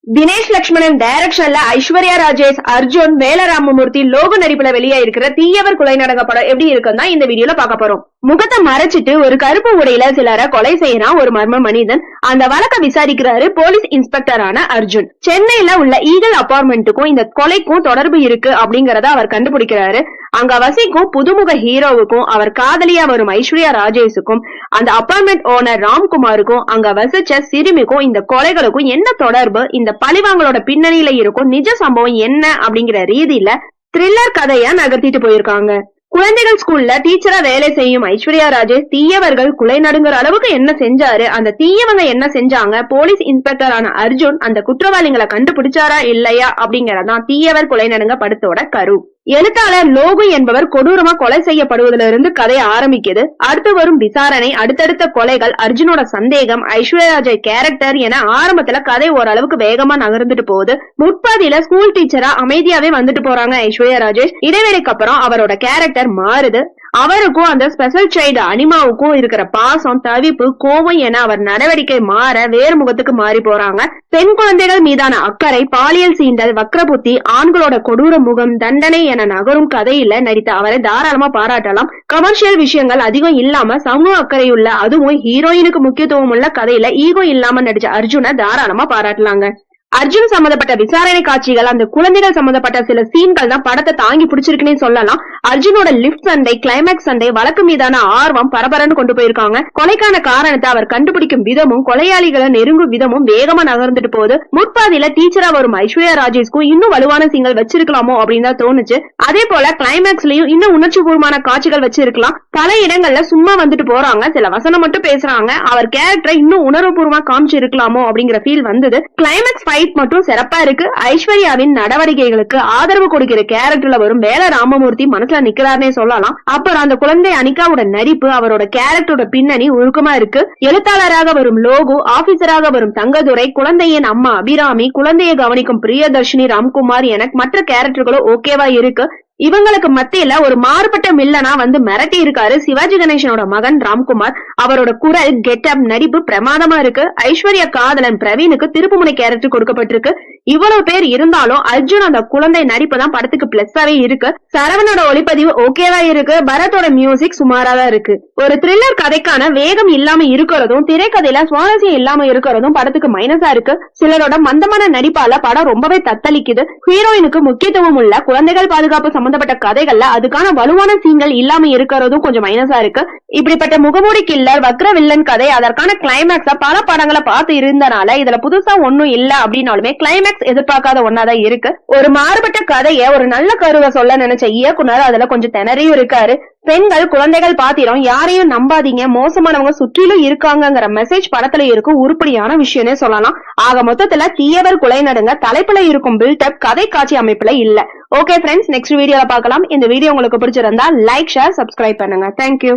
தினேஷ் லட்சுமணன் டைரக்ஷன்ல ஐஸ்வர்யா ராஜேஷ், அர்ஜுன், வேல ராமமூர்த்தி, லோகு நடிப்புல வெளியா இருக்கிற தீயவர் கொலை நடங்க படம் எப்படி இருக்குன்னு இந்த வீடியோல பார்க்க போறோம். முகத்தை மறைச்சிட்டு ஒரு கருப்பு உடையில சிலரை கொலை செய்யறான் ஒரு மர்ம மனிதன். அந்த வழக்க விசாரிக்கிறாரு போலீஸ் இன்ஸ்பெக்டரான அர்ஜுன். சென்னையில உள்ள ஈகல் அபார்ட்மெண்ட்டுக்கும் இந்த கொலைக்கும் தொடர்பு இருக்கு அப்படிங்கறத அவர் கண்டுபிடிக்கிறாரு. அங்க வசிக்கும் புதுமுக ஹீரோவுக்கும் அவர் காதலியா வரும் ஐஸ்வர்யா ராஜேஷுக்கும் அந்த அபார்ட்மெண்ட் ஓனர் ராம்குமாருக்கும் அங்க வசிச்ச சிறுமிக்கும் இந்த கொலைகளுக்கும் என்ன தொடர்பு, இந்த பழிவாங்களோட பின்னணியில இருக்கும் நிஜ சம்பவம் என்ன அப்படிங்கிற ரீதியில த்ரில்லர் கதையா நகர்த்திட்டு போயிருக்காங்க. குழந்தைகள் ஸ்கூல்ல டீச்சரா வேலை செய்யும் ஐஸ்வர்யா ராஜேஷ் தீயவர்கள் குலை நடுங்குற அளவுக்கு என்ன செஞ்சாரு, அந்த தீயவங்க என்ன செஞ்சாங்க, போலீஸ் இன்ஸ்பெக்டரான அர்ஜுன் அந்த குற்றவாளிகளை கண்டுபிடிச்சாரா இல்லையா அப்படிங்கறதான் தீயவர் குலை நடுங்க படத்தோட கரு. எழுத்தாளர் லோகு என்பவர் கொடூரமா கொலை செய்யப்படுவதிலிருந்து கதை ஆரம்பிக்குது. அடுத்து வரும் விசாரணை, அடுத்தடுத்த கொலைகள், அர்ஜுனோட சந்தேகம், ஐஸ்வர்யா ராஜேஷ் கேரக்டர் என ஆரம்பத்துல கதை ஓரளவுக்கு வேகமா நகர்ந்துட்டு போகுது. முற்பாதியில ஸ்கூல் டீச்சரா அமைதியாவே வந்துட்டு போறாங்க ஐஸ்வர்யா ராஜேஷ். இடைவெளிக்கு அப்புறம் அவரோட கேரக்டர் மாறுது. அவருக்கும் அந்த ஸ்பெஷல் சைல்டு அனிமாவுக்கும் இருக்கிற பாசம், தவிப்பு, கோபம் என அவர் நடவடிக்கை மாற வேறு முகத்துக்கு மாறி போறாங்க. பெண் குழந்தைகள் மீதான அக்கறை, பாலியல் சீண்டல், வக்ரபுத்தி, ஆண்களோட கொடூர முகம், தண்டனை என நகரும் கதையில நடித்த அவரை தாராளமா பாராட்டலாம். கமர்ஷியல் விஷயங்கள் அதிகம் இல்லாம சமூக அக்கறையுள்ள, அதுவும் ஹீரோயினுக்கு முக்கியத்துவம் உள்ள கதையில ஈகோ இல்லாம நடிச்ச அர்ஜுனை தாராளமா பாராட்டலாங்க. அர்ஜுன் சம்பந்தப்பட்ட விசாரணை காட்சிகள், அந்த குழந்தைகள் சம்பந்தப்பட்ட சில சீன்கள் தான் படத்தை தாங்கி பிடிச்சிருக்குன்னு சொல்லலாம். அர்ஜுனோட லிப்ட் சண்டை, கிளைமேக்ஸ் சண்டை, வழக்கு மீதான ஆர்வம் பரபரன்னு கொண்டு போயிருக்காங்க. கொலைக்கான காரணத்தை அவர் கண்டுபிடிக்கும் விதமும் கொலையாளிகளை நெருங்கும் விதமும் வேகமா நகர்ந்துட்டு போகுது. முற்பாதியில டீச்சரா வரும் ஐஸ்வர்யா ராஜேஷ்க்கும் இன்னும் வலுவான சீன்கள் வச்சிருக்கலாமோ அப்படின்னு தான் தோணுச்சு. அதே போல கிளைமேக்ஸ்லயும் இன்னும் உணர்ச்சி பூர்வமான காட்சிகள் வச்சிருக்கலாம். பல இடங்கள்ல சும்மா வந்துட்டு போறாங்க, சில வசனம் மட்டும் பேசுறாங்க. அவர் கேரக்டரை இன்னும் உணர்வுபூர்வமா காமிச்சு இருக்கலாமோ அப்படிங்கிற ஃபீல் வந்தது. கிளைமேக்ஸ் மட்டும் சிறப்பா இருக்கு. ஐஸ்வர்யாவின் நடவடிக்கைகளுக்கு ஆதரவு கொடுக்கிற கேரக்டர்ல வரும் வேல ராமமூர்த்தி மனசுல நிக்கிறார்னே சொல்லலாம். அப்புறம் அந்த குழந்தை அனிகாவோட நடிப்பு, அவரோட கேரக்டரோட பின்னணி உருக்கமா இருக்கு. எழுத்தாளராக வரும் லோகு, ஆபீசராக வரும் தங்கதுரை, குழந்தையின் அம்மா அபிராமி, குழந்தையை கவனிக்கும் பிரியதர்ஷினி, ராம்குமார் என மற்ற கேரக்டர்களும் ஓகேவா இருக்கு. இவங்களுக்கு மத்தியில ஒரு மாறுபட்ட மில்லனா வந்து மிரட்டி இருக்காரு சிவாஜி கணேசனோட மகன் ராம்குமார். அவரோட குரல், கெட்டப், நடிப்பு பிரமாதமா இருக்கு. ஐஸ்வர்யா காதலன் பிரவீனுக்கு திருப்புமுனை கேரக்டர் கொடுக்கப்பட்டிருக்கு. இவ்வளவு பேர் இருந்தாலும் அர்ஜுன் அந்த குழந்தை நடிப்பு தான் படத்துக்கு பிளஸ்ஸாவே இருக்கு. சரவணோட ஒளிப்பதிவு ஓகேவா இருக்கு. பரத்தோட மியூசிக் சுமாராதான் இருக்கு. ஒரு த்ரில்லர் கதைக்கான வேகம் இல்லாம இருக்கிறதும், திரைக்கதையில சுவாரஸ்யம் இல்லாம இருக்கிறதும் படத்துக்கு மைனஸா இருக்கு. சிலரோட மந்தமான நடிப்பால படம் ரொம்பவே தத்தளிக்குது. ஹீரோயினுக்கு முக்கியத்துவம் உள்ள குழந்தைகள் பாதுகாப்பு சம்பந்தப்பட்ட கதைகள்ல அதுக்கான வலுவான சீன்கள் இல்லாம இருக்கிறதும் கொஞ்சம் மைனஸா இருக்கு. இப்படிப்பட்ட முகமூடி கில்லர், வக்ர வில்லன் கதை, அதற்கான கிளைமேக்ஸ பல படங்களை பார்த்து இருந்தனால இதுல புதுசா ஒண்ணும் இல்ல அப்படின்னாலுமே கிளைமேக்ஸ் எதிர்பார்க்காத ஒன்னாதான் இருக்கு. ஒரு மாறுபட்ட கதைய ஒரு நல்ல கருவை சொல்ல நினைச்ச இயக்குனர் அதுல கொஞ்சம் திணறியும் இருக்காரு. பெண்கள், குழந்தைகள் பாத்திரம், யாரையும் நம்பாதீங்க, மோசமானவங்க சுற்றிலும் இருக்காங்கிற மெசேஜ் படத்துல இருக்கும் உருப்படியான விஷயம்னே சொல்லலாம். ஆக மொத்தத்துல தீயவர் குலை நடுங்க தலைப்புல இருக்கும் பில்டப் கதை காட்சி அமைப்புல இல்ல. ஓகே ஃப்ரெண்ட்ஸ், நெக்ஸ்ட் வீடியோல பார்க்கலாம். இந்த வீடியோ உங்களுக்கு பிடிச்சிருந்தா லைக், ஷேர், சப்ஸ்கிரைப் பண்ணுங்க. தேங்க்யூ.